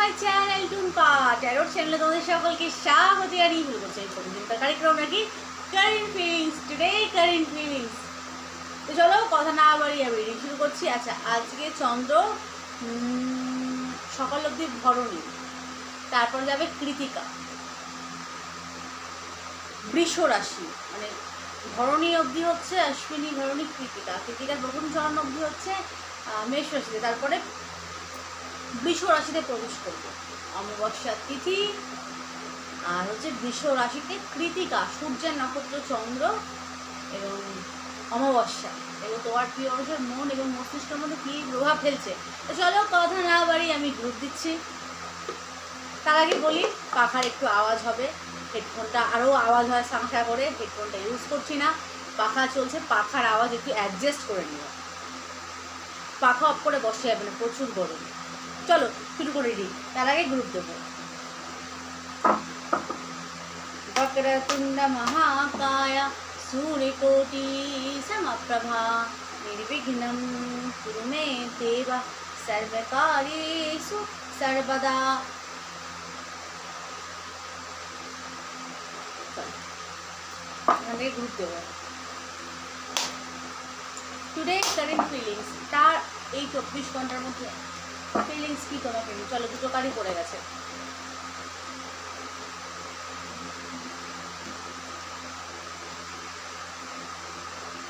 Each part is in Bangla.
মাই চ্যানেল টুম্পা ট্যারোট চ্যানেলে তোমাদের সকলকে স্বাগত জানিয়ে শুরু করছি এই প্রতিদিনকার কার্যক্রম নাকি current feelings today current feelings. তো চলো কথা না বাড়িয়ে আমি রিডিং শুরু করছি। আচ্ছা, আজকে চন্দ্র সকাল অবধি ভরণী, তারপর যাবে কৃতিকা, বৃষ রাশি মানে ভরণী অবধি হচ্ছে অশ্বিনী, ভরণী, কৃতিকা, কৃতিকার প্রথম চরণ অবধি হচ্ছে মেষ রাশিতে, তারপরে বৃষ রাশিতে প্রবেশ করবে অমাবস্যা তিথি। আর হচ্ছে বৃষ রাশিতে কৃতিকা, সূর্যের নক্ষত্র চন্দ্র এবং অমাবস্যা, এবং তোমার প্রিয় মানুষের মন এবং মস্তিষ্কের মধ্যে কী প্রভাব ফেলছে। তো চলো কথা না বাড়ি আমি গ্রুপ দিচ্ছি। তার আগে বলি পাখার একটু আওয়াজ হবে, হেডফোনটা আরও আওয়াজ হয় সাংসা করে, হেডফোনটা ইউজ করছি না, পাখা চলছে, পাখার আওয়াজ একটু অ্যাডজাস্ট করে নিও, পাখা অফ করে বসে যাবে না, প্রচুর গরম। চলো শুরু করে দিই, তার আগে গ্রুপ দেবো। वक्रतुंड महाकाय सूर्यकोटि समप्रभा निर्विघ्नं कुरु मे देव सर्वकार्येषु सर्वदा। ग्रुप देव टुडे कारेंट फिलिंग्स, तार এই 24 ঘন্টার মধ্যে ফিলিংস কি তোমাকে নিয়ে। চলো দুটো কার্ডই পড়ে গেছে।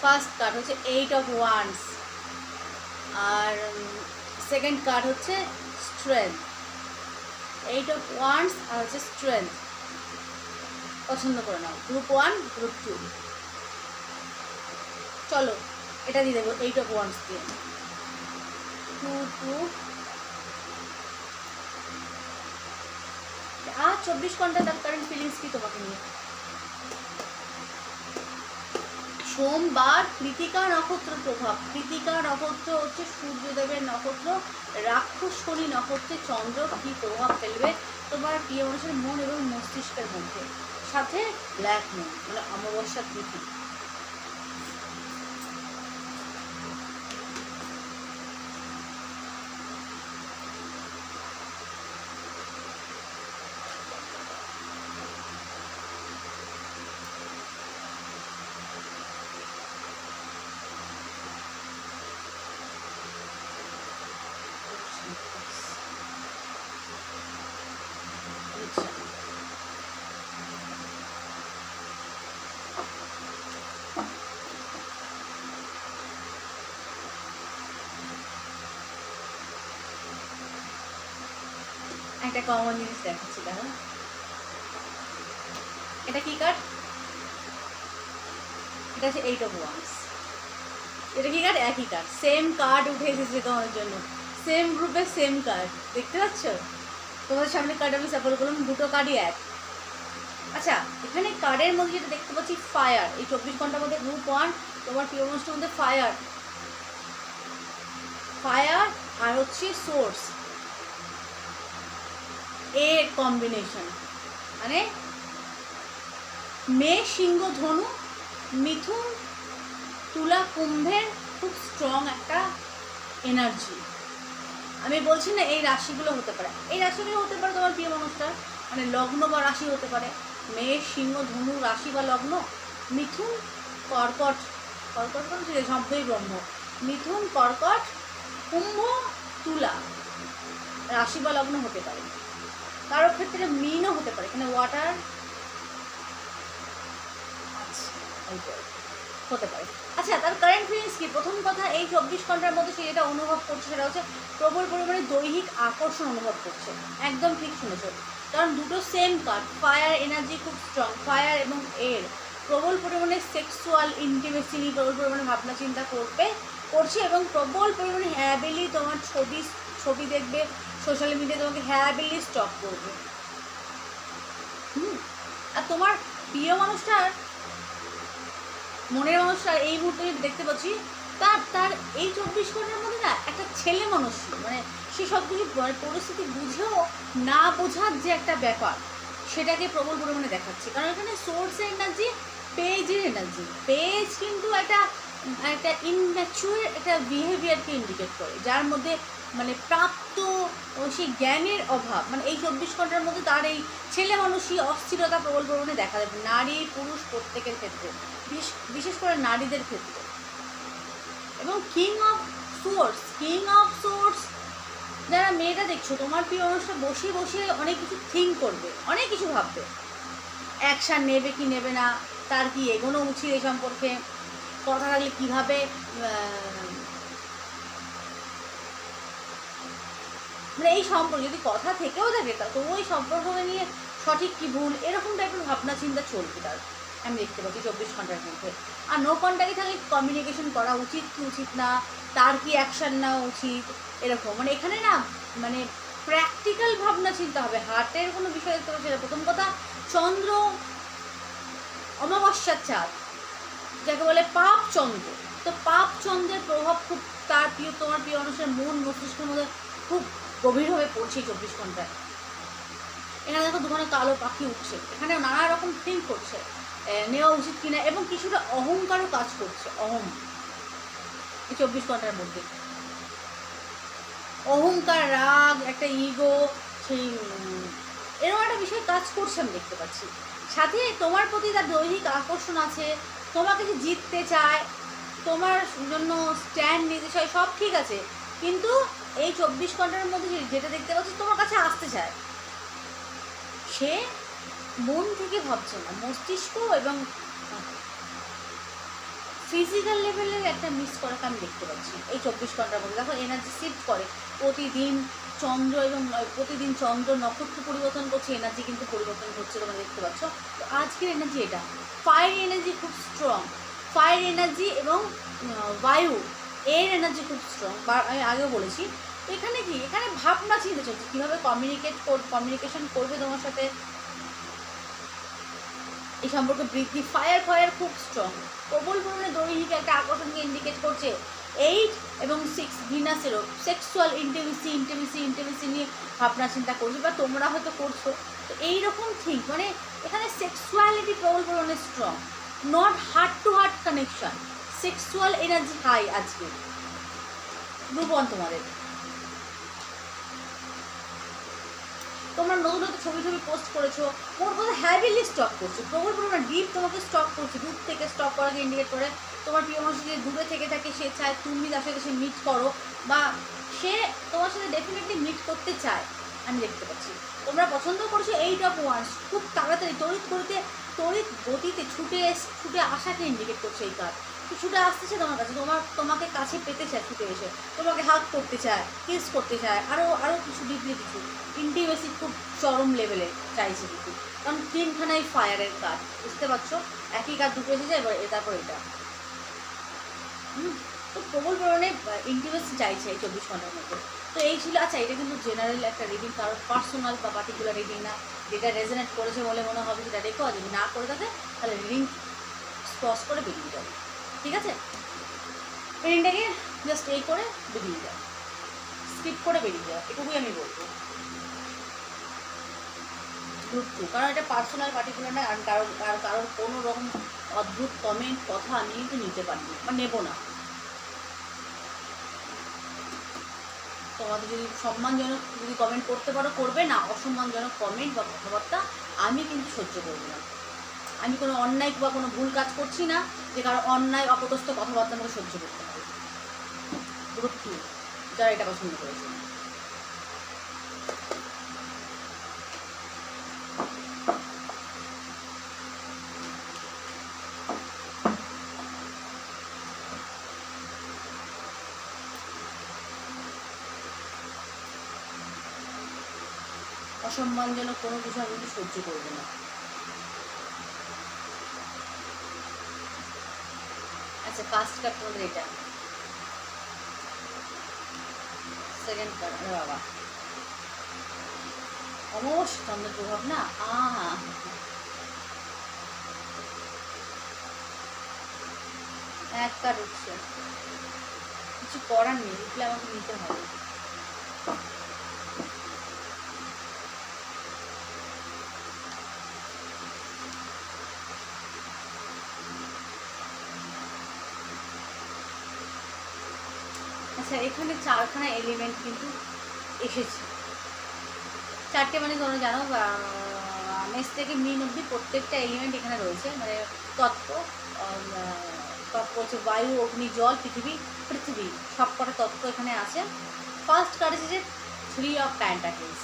ফার্স্ট কার্ড হচ্ছে 8 অফ ওয়ান্ডস, আর সেকেন্ড কার্ড হচ্ছে স্ট্রেংথ। 8 অফ ওয়ান্ডস আর হচ্ছে স্ট্রেংথ পছন্দ করে নাও, গ্রুপ 1 গ্রুপ 2। চলো এটা দিয়ে দেবো 8 অফ ওয়ান্ডস দিয়ে 2 2। আর 24 ঘন্টা তার কারেন্ট ফিলিংস কি তোমাকে নিয়ে। সোমবার কৃতিকা নক্ষত্র প্রভাব, কৃতিকা নক্ষত্র হচ্ছে সূর্যদেবের নক্ষত্র, রাক্ষসকণী নক্ষত্রে চন্দ্র কী প্রভাব ফেলবে তোমার প্রিয় মানুষের মন এবং মস্তিষ্কের মধ্যে, সাথে ব্ল্যাক মুন মানে অমাবস্যা তিথি। একটা কমন জিনিস দেখাচ্ছি, দেখো এটা কি কার্ড, এটা হচ্ছে 8 অফ ওয়ান্ডস। এটা কি কার্ড, একই কার্ড, সেম কার্ড উঠে এসেছে তোমার জন্য, সেম গ্রুপে সেম কার্ড দেখতে পাচ্ছ। তোমাদের সামনে কার্ড আমি সাপোর্ট করলাম, দুটো কার্ডই এক। আচ্ছা, এখানে কার্ডের মধ্যে যেটা দেখতে পাচ্ছি ফায়ার, এই 24 ঘন্টার মধ্যে গ্রুপ 1 তোমার প্রিয় মানুষটার মধ্যে ফায়ার, ফায়ার আর হচ্ছে সোর্স এর কম্বিনেশন, মানে মেষ, সিংহ, ধনু, মিথুন, তুলা, কুম্ভের খুব স্ট্রং একটা এনার্জি। আমি বলছি না এই রাশিগুলো হতে পারে, এই রাশিগুলো হতে পারে তোমার প্রিয় মানুষটার মানে লগ্ন বা রাশি হতে পারে, মেষ, সিংহ, ধনু রাশি বা লগ্ন, মিথুন, কর্কট, কর্কট বলছি শব্দই ব্রহ্ম, মিথুন, কর্কট, কুম্ভ, তুলা রাশি বা লগ্ন হতে পারে। কারোর ক্ষেত্রে মিনও হতে পারে, এখানে ওয়াটার হতে পারে। আচ্ছা, তার কারেন্ট ফিলিংস কি। প্রথম কথা, এই 24 ঘন্টার মধ্যে সে যেটা অনুভব করছে সেটা হচ্ছে প্রবল পরিমাণে দৈহিক আকর্ষণ অনুভব করছে। একদম ঠিক শুনেছ, কারণ দুটো সেম কার্ড, ফায়ার এনার্জি খুব স্ট্রং, ফায়ার এবং এর প্রবল পরিমাণে সেক্সুয়াল ইন্টিমেসি নিয়ে প্রবল পরিমাণে ভাবনা চিন্তা করছে এবং প্রবল পরিমাণে হ্যাবিলি তোমার ছবি দেখবে, সোশ্যাল মিডিয়ায় তোমাকে হ্যাবিলি স্টক করবে। আর তোমার প্রিয় মানুষটার মনের মানুষটা এই মুহূর্তে দেখতে পাচ্ছি তার এই 24 ঘন্টার মধ্যে না একটা ছেলে মানুষ, মানে সে সব কিছু পরিস্থিতি বুঝেও না বোঝার যে একটা ব্যাপার সেটাকে প্রবল পরিমাণে দেখাচ্ছে। কারণ এখানে সোর্সের এনার্জি, পেজের এনার্জি, পেজ কিন্তু একটা ইনম্যাচুর একটা বিহেভিয়ারকে ইন্ডিকেট করে, যার মধ্যে মানে প্রাপ্ত সেই জ্ঞানের অভাব, মানে এই 24 ঘন্টার মধ্যে তার এই ছেলে মানুষই অস্থিরতা প্রবল প্রবণে দেখা যাবে নারী পুরুষ প্রত্যেকের ক্ষেত্রে, বিশেষ করে নারীদের ক্ষেত্রে। এবং কিং অফ সোর্স যারা মেয়েটা দেখছো, তোমার প্রিয় মানুষটা বসে বসে অনেক কিছু থিঙ্ক করবে, অনেক কিছু ভাববে, অ্যাকশান নেবে কি নেবে না, তার কি এগোনো উচিত এই সম্পর্কে, কথা থাকলে কীভাবে, মানে এই সম্পর্কে যদি কথা থেকেও থাকে তা তবু ওই সম্পর্ককে নিয়ে সঠিক কি ভুল এরকম টাইপের ভাবনা চিন্তা চলবে তার, আমি দেখতে পাচ্ছি 24 ঘন্টার মধ্যে। আর নো কন্ট্যাক্টে থাকলে কমিউনিকেশন করা উচিত কি উচিত না, তার কি অ্যাকশান নেওয়া উচিত, এরকম মানে এখানে না মানে প্র্যাকটিক্যাল ভাবনা চিন্তা হবে, হার্টের কোনো বিষয় দেখতে পাচ্ছি না। প্রথম কথা, চন্দ্র অমাবস্যার চাঁদ, যাকে বলে পাপ চন্দ্র, তো পাপ চন্দ্রের প্রভাব খুব তার তোমার প্রিয় মানুষের মন মস্তিষ্কের মধ্যে খুব গভীরভাবে পড়ছে 24 ঘন্টায়। এখানে দেখো দুখানে কালো পাখি উঠছে, এখানে নানা রকম থিঙ্ক করছে নেওয়া উচিত কিনা, এবং কিছুটা অহংকারও কাজ করছে, এই 24 ঘন্টার মধ্যে অহংকার, রাগ, একটা ইগো, সেই এরকম একটা বিষয় কাজ করছে আমি দেখতে পাচ্ছি। সাথে তোমার প্রতি তার দৈহিক আকর্ষণ আছে, তোমাকে যে জিততে চায়, তোমার জন্য স্ট্যান্ড নিতে চায়, সব ঠিক আছে, কিন্তু এই 24 ঘন্টার মধ্যে যেটা দেখতে পাচ্ছি তোমার কাছে আসতে চায়, সে মন থেকে ভাবছে না, মস্তিষ্ক এবং ফিজিক্যাল লেভেলের একটা মিস করাকে আমি দেখতে পাচ্ছি এই 24 ঘন্টার মধ্যে। দেখো এনার্জি শিফট করে প্রতিদিন চন্দ্র নক্ষত্র পরিবর্তন করছে, এনার্জি কিন্তু পরিবর্তন হচ্ছে, তোমরা দেখতে পাচ্ছ। তো আজকের এনার্জি এটা ফায়ার এনার্জি খুব স্ট্রং, ফায়ার এনার্জি এবং বায়ু এর এনার্জি খুব স্ট্রং, আমি আগেও বলেছি। এখানে এখানে ভাবনা চিন্তা চলছে কীভাবে কমিউনিকেশন করবে তোমার সাথে, এই সম্পর্কে বৃদ্ধি, ফায়ার খুব স্ট্রং, প্রবল পরিমাণে দৈহিক একটা আকর্ষণকে ইন্ডিকেট করছে। 8 এবং 6 ভিনাসেরও সেক্সুয়াল ইন্টিমেসি নিয়ে ভাবনা চিন্তা করছে, বা তোমরা হয়তো করছো। তো এইরকম থিঙ্ক, মানে এখানে সেক্সুয়ালিটি প্রবল পরিমাণে strong, not heart to heart connection, sexual energy high আজকে রূপন তোমাদের। তোমরা নতুন ছবি পোস্ট করেছো, ওর কথা হ্যাভিলি স্টক করছো, প্রবল পরিমাণে ডিপ তোমাকে স্টক করছে, দূর থেকে স্টক করাকে ইন্ডিকেট করে। তোমার প্রিয় মানুষ যদি দূরে থেকে থাকে, সে চায় তুমি তার সাথে সে মিট করো, বা সে তোমার সাথে ডেফিনেটলি মিট করতে চায়, আমি দেখতে পাচ্ছি। তোমরা পছন্দ করছো 8 অফ ওয়ান্স, খুব তাড়াতাড়ি তড়িৎ গতিতে ছুটে আসাকে ইন্ডিকেট করছে এই কাজ। ছুটে আসতেছে তোমার কাছে, তোমাকে কাছে পেতে চায়, ছুটে এসে তোমাকে হাগ করতে চায়, কিস করতে চায়, আরও কিছু ডিপলি কিছু ইন্টিমেসি খুব চরম লেভেলে চাইছে কিছু, কারণ 3খানাই ফায়ারের কাজ, বুঝতে পারছো, একই কাজ দুটো এসেছে, এবার তারপর এটা তো প্রবল পরিমাণে ইন্টিমেসি চাইছে এই 24 ঘন্টার মধ্যে। তো এই ছিল। আচ্ছা, এটা কিন্তু জেনারেল একটা রিডিং, কারোর পার্সোনাল বা পার্টিকুলার রিডিং না, যেটা রেজোনেট করেছে বলে মনে হবে সেটা রেখো, আর যদি না করে থাকে তাহলে রিডিং ক্রস করে বেরিয়ে যাবে, ঠিক আছে? রিডিংটাকে জাস্ট এই করে বেরিয়ে যাও, স্কিপ করে বেরিয়ে যাও, এটুকুই আমি বলবো। গ্রুপ 2, কারণ এটা পার্সোনাল পার্টিকুলার না, আর কারোর কোনো রকম অদ্ভুত কমেন্ট কথা আমি কিন্তু নিতে পারি না বা নেবো না। তোমাদের যদি সম্মানজনক যদি কমেন্ট করতে পারো করবে, না অসম্মানজনক কমেন্ট বা কথাবার্তা আমি কিন্তু সহ্য করবো না। আমি কোনো অন্যায় বা কোনো ভুল কাজ করছি না যে কারো অন্যায় অপদস্থ কথাবার্তা আমাকে সহ্য করতে হবে। গ্রুপ 2 যারা এটা পছন্দ করেছে, অসম্মানজনক কোনো কিছু আমি কিন্তু সহ্য করবো না। আচ্ছা, ফার্স্ট কার্ড তোমাদের এটা, সেকেন্ড কার্ড, বাবা অবশ্যই চন্দ্রের প্রভাব না, এক কার্ড উঠছে, কিছু করার নেই, উঠলে আমাকে নিতে হবে। আচ্ছা, এখানে 4খানা এলিমেন্ট কিন্তু এসেছে। 4টে মানে তোমরা জানো মেষ থেকে মীন অবধি প্রত্যেকটা এলিমেন্ট এখানে রয়েছে, মানে তত্ত্ব। তত্ত্ব হচ্ছে বায়ু, অগ্নি, জল, পৃথিবী সব কটা তত্ত্ব এখানে আছে। ফার্স্ট কার্ড এসেছে 3 অফ পেন্টাকেলস।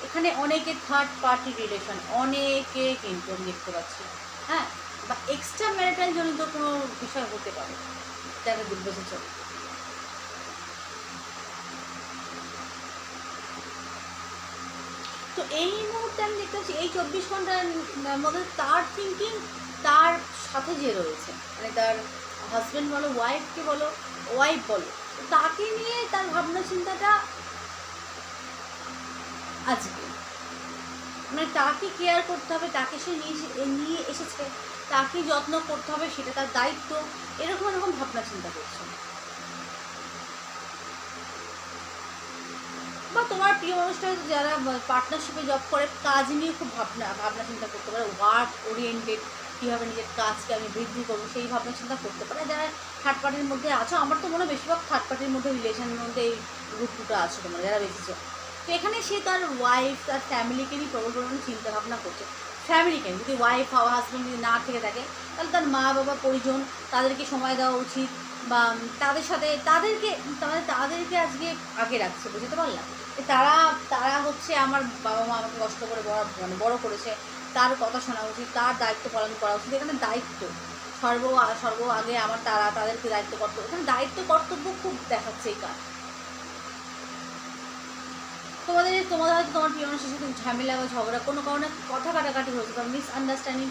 এখানে অনেকে থার্ড পার্টি রিলেশন, অনেকে কিন্তু আমি দেখতে পাচ্ছি, হ্যাঁ, বা এক্সট্রা ম্যারিটাল জনিত কোনো বিষয় হতে পারে, যারা বুঝেছ। তো এই মুহূর্তে আমি দেখতে পাচ্ছি এই 24 ঘন্টার মধ্যে তার থিঙ্কিং তার সাথে যে রয়েছে, মানে তার হাজব্যান্ড বলো, ওয়াইফকে বলো, ওয়াইফ বলো, তাকে নিয়ে তার ভাবনা চিন্তাটা আজকে, মানে তাকে কেয়ার করতে হবে, তাকে সে নিয়ে এসেছে, তাকে যত্ন করতে হবে, সেটা তার দায়িত্ব, এরকম এরকম ভাবনা চিন্তা করছে। বা তোমার প্রিয় মানুষটা যারা পার্টনারশিপে জব করে, কাজ নিয়ে খুব ভাবনা চিন্তা করতে পারে, ওয়ার্ক ওরিয়েন্টেড, কীভাবে নিজের কাজকে আমি বৃদ্ধি করবো সেই ভাবনা চিন্তা করতে পারে। যারা থার্ড পার্টির মধ্যে আছো, আমার তো মনে হয় বেশিরভাগ থার্ড পার্টির মধ্যে রিলেশনের মধ্যে এই গ্রুপ দুটো আছো তোমরা যারা বেঁচেছো। তো এখানে সে তার ওয়াইফ, তার ফ্যামিলিকে নিয়ে প্রবল পরিমাণে চিন্তা ভাবনা করছে। ফ্যামিলিকে যদি ওয়াইফ হাজব্যান্ড যদি না থেকে থাকে, তাহলে তার মা বাবা পরিজন, তাদেরকে সময় দেওয়া উচিত, বা তাদের সাথে তাদেরকে আজকে আগে রাখছে, বুঝতে পারলাম। তারা হচ্ছে আমার বাবা মা আমাকে কষ্ট করে বড় করেছে, তার কথা শোনা উচিত, তার দায়িত্ব পালন করা উচিত। এখানে দায়িত্ব সর্ব আগে আমার, তাদেরকে দায়িত্ব কর্তব্য, এখানে দায়িত্ব কর্তব্য খুব দেখাচ্ছে এই কাজ। তোমাদের হয়তো তোমার প্রিয় মানুষের সাথে ঝামেলা বা ঝগড়া, কোনো কারণে কথা কাটাকাটি হয়েছে বা মিসআন্ডারস্ট্যান্ডিং,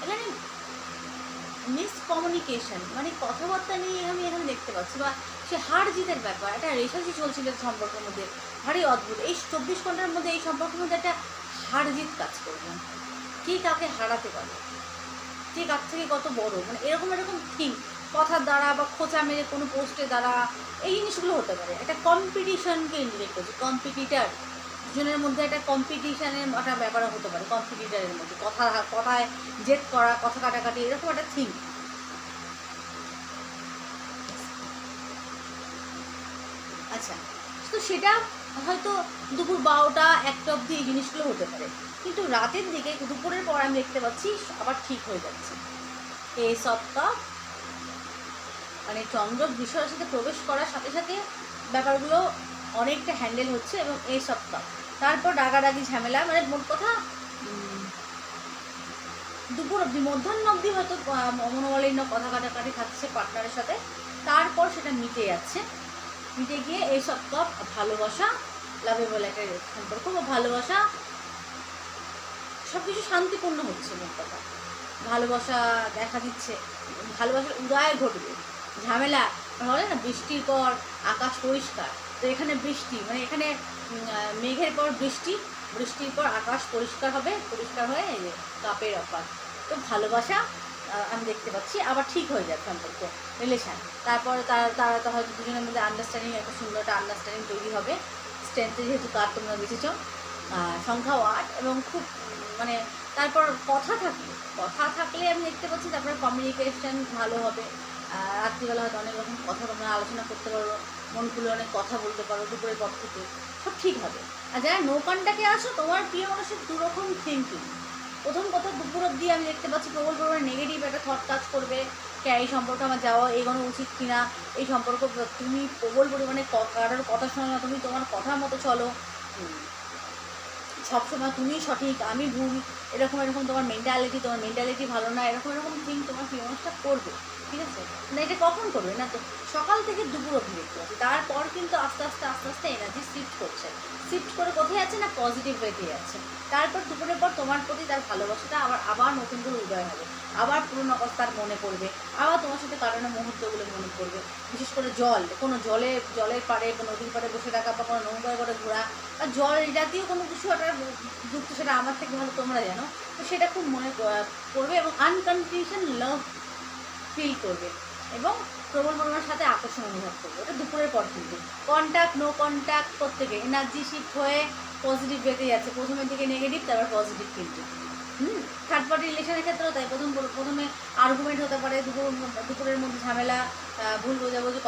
এখানে মিসকমিউনিকেশন, মানে কথাবার্তা নিয়ে আমি এখানে দেখতে পাচ্ছি, বা সে হার জিতের ব্যাপার, একটা রেশারেশি চলছিল সম্পর্কের মধ্যে, ভারী অদ্ভুত। এই 24 ঘন্টার মধ্যে এই সম্পর্কের মধ্যে একটা হার জিত কাজ করবে, কে কাকে হারাতে পারে, কে কার থেকে কত বড়, মানে এরকম থিঙ্ক, কথার দ্বারা বা খোঁচা মেরে কোনো পোস্টের দ্বারা, এই জিনিসগুলো হতে পারে। একটা কম্পিটিশনকে ইন্ডিকেট করছে, কম্পিটিটার দুজনের মধ্যে একটা কম্পিটিশনের একটা ব্যাপার হতে পারে, কম্পিটিটারের মধ্যে কথায় জেদ করা, কথা কাটাকাটি, এরকম একটা থিঙ্ক। আচ্ছা, তো সেটা হয়তো দুপুর 12টা 1টা অবধি এই জিনিসগুলো হতে পারে, কিন্তু রাতের দিকে দুপুরের পর আমি দেখতে পাচ্ছি আবার ঠিক হয়ে যাচ্ছে। এই সবটা মানে চন্দ্র বৃষ রাশিতে প্রবেশ করার সাথে সাথে ব্যাপারগুলো অনেকটা হ্যান্ডেল হচ্ছে, এবং এই সপ্তাহ তারপর রাগারাগি ঝামেলা, মানে মোট কথা দুপুর অবধি, মধ্যাহ্ন অবধি হয়তো মনোমালিন্য কথা কাটাকাটি থাকছে পার্টনারের সাথে, তারপর সেটা মিটে যাচ্ছে। মিটে গিয়ে এই সপ্তাহ ভালোবাসা, লাভেবল একটা সম্পর্ক বা ভালোবাসা সব কিছু শান্তিপূর্ণ হচ্ছে, মোট কথা ভালোবাসা দেখা দিচ্ছে, ভালোবাসার উদয় ঘটবে। ঝামেলা বলে না, বৃষ্টির পর আকাশ পরিষ্কার, তো এখানে বৃষ্টি, মানে এখানে মেঘের পর বৃষ্টির পর আকাশ পরিষ্কার হবে, পরিষ্কার হয়ে এই যে কাপের অফার। তো ভালোবাসা আমি দেখতে পাচ্ছি আবার ঠিক হয়ে যাবে সম্পর্ক, রিলেশান। তারপরে তারা তো হয়তো দুজনের মধ্যে আন্ডারস্ট্যান্ডিং, একটা সুন্দর একটা আন্ডারস্ট্যান্ডিং তৈরি হবে। স্ট্রেংথে যেহেতু কার্ড তোমরা বেঁচেছ, সংখ্যা 8, এবং খুব মানে তারপর কথা থাকলে আমি দেখতে পাচ্ছি, তারপরে কমিউনিকেশন ভালো হবে। রাত্রিবেলা হয়তো অনেক রকম কথা তোমরা আলোচনা করতে পারো, মন খুলে অনেক কথা বলতে পারো, দুপুরের পর থেকে সব ঠিক হবে। আর যারা নৌকানটাকে আসো, তোমার প্রিয় মানুষের দুরকম থিঙ্কিং। প্রথম কথা, দুপুর অবধি আমি দেখতে পাচ্ছি প্রবল পরিমাণে নেগেটিভ একটা থট কাজ করবে, এই সম্পর্কে আমার এগোনো উচিত কিনা, এই সম্পর্ক তুমি প্রবল পরিমাণে কারোর কথা শোনো না, তুমি তোমার কথার মতো চলো, সবসময় তুমি সঠিক আমি ভুল, এরকম তোমার মেন্টালিটি ভালো না, এরকম থিঙ্ক তোমার প্রিয় মানুষটা করবে, ঠিক আছে? না, এটা কখন করবে না, তো সকাল থেকে দুপুর অবধি দেখতে পাচ্ছি। তারপর কিন্তু আস্তে আস্তে এনার্জি শিফট করে কোথায় যাচ্ছে না, পজিটিভ ওয়েতে যাচ্ছে। তারপর দুপুরের পর তোমার প্রতি তার ভালোবাসাটা আবার নতুন করে উদয় হবে, আবার পুরনো কথা তার মনে পড়বে, আবার তোমার সাথে কাটানো মুহূর্তগুলো মনে পড়বে। বিশেষ করে কোনো জলের পাড়ে বা নদীর পাড়ে বসে থাকা, বা কোনো নৌকায় করে ঘোরা, বা জল জাতীয় কোনো কিছু একটা যুক্ত, সেটা আমার থেকে ভালো তোমরা জানো। তো সেটা খুব মনে পড়বে, এবং আনকন্ডিশন লাভ ফিল করবে, এবং প্রবল পরিমাণের সাথে আকর্ষণ অনুভব করবে। ওটা দুপুরের পর কিন্তু কন্ট্যাক্ট নো কন্ট্যাক্ট প্রত্যেকে এনার্জি শিফট হয়ে পজিটিভ বেঁধে যাচ্ছে। প্রথমের দিকে নেগেটিভ, তারপর পজিটিভ, কিন্তু থার্ড পার্টি রিলেশনের ক্ষেত্রেও তাই। প্রথমে আর্গুমেন্ট হতে পারে, দুপুরের মধ্যে ঝামেলা, ভুল বোঝাবুঝি,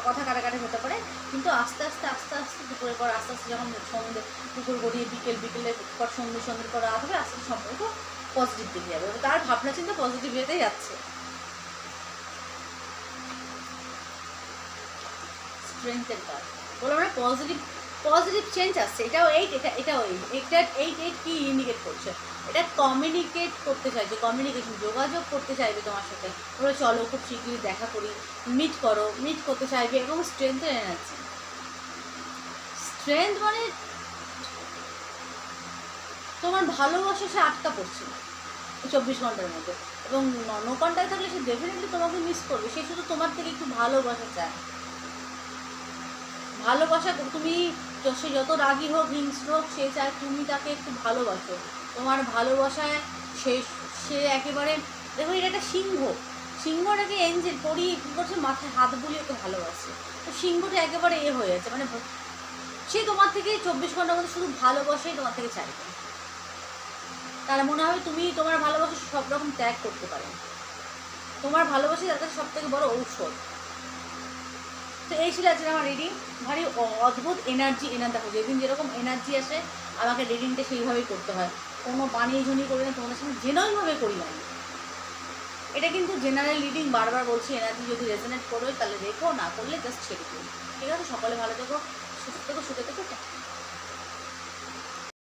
কথা কাটাকাটি হতে পারে, কিন্তু আস্তে আস্তে দুপুরের পর আস্তে যখন সন্ধ্যে, দুপুর গড়িয়ে বিকেলের পর সন্ধ্যের পর রাত হবে, আস্তে সম্পর্ক পজিটিভ দিকে যাবে, তার ভাবনা চিন্তা পজিটিভ ইয়েতেই যাচ্ছে। স্ট্রেংথের কাজ বললাম না, পজিটিভ চেঞ্জ আসছে। এটাও এটাও এইট কি ইন্ডিকেট করছে, এটা কমিউনিকেট করতে চাইছে, কমিউনিকেশন, যোগাযোগ করতে চাইবে তোমার সাথে, বলে চলো খুব শীঘ্রই দেখা করি, মিট করতে চাইবে। এবং স্ট্রেংথের এনার্জি, স্ট্রেংথ মানে তোমার ভালোবাসা সে আটকা পড়ছে না 24 ঘন্টার মধ্যে, এবং নো কন্ট্যাক্ট থাকলে সে ডেফিনেটলি তোমাকে মিস করবে, সে শুধু তোমার থেকে একটু ভালোবাসা চায়। ভালোবাসা, তুমি সে যত রাগী হোক, হিংস্র হোক, সে চায় তুমি তাকে একটু ভালোবাসো। তোমার ভালোবাসায় সে একেবারে, দেখো এটা একটা সিংহটাকে এঞ্জেল পরি কী করছে, মাথায় হাত বুলিয়ে ওকে ভালোবাসে। তো সিংহটা একেবারে হয়ে যাচ্ছে, মানে সে তোমার থেকে 24 ঘন্টার মধ্যে শুধু ভালোবাসাই তোমার থেকে চাইবে। তার মনে হয় তুমি তোমার ভালোবাসা সব রকম ত্যাগ করতে পারে, তোমার ভালোবাসাই তার কাছে সব থেকে বড় ঔষধ। তো এই ছিল আজকে আমার রিডিং। ভারী অদ্ভুত এনার্জি দেখো, যেদিন যেরকম এনার্জি আসে আমাকে রিডিংটা সেইভাবেই করতে হয়, কোনো বানিয়ে ঝুনিয়ে করি না, তোমাদের সঙ্গে জেনারেলভাবে করি না। এটা কিন্তু জেনারেল রিডিং, বারবার বলছি, এনার্জি যদি রেজোনেট করবে তাহলে রেখো, না করলে জাস্ট ছেড়ে দিন। ঠিক আছে, সকলে ভালো থেকো, সুস্থ থেকো, সুখে থেকো।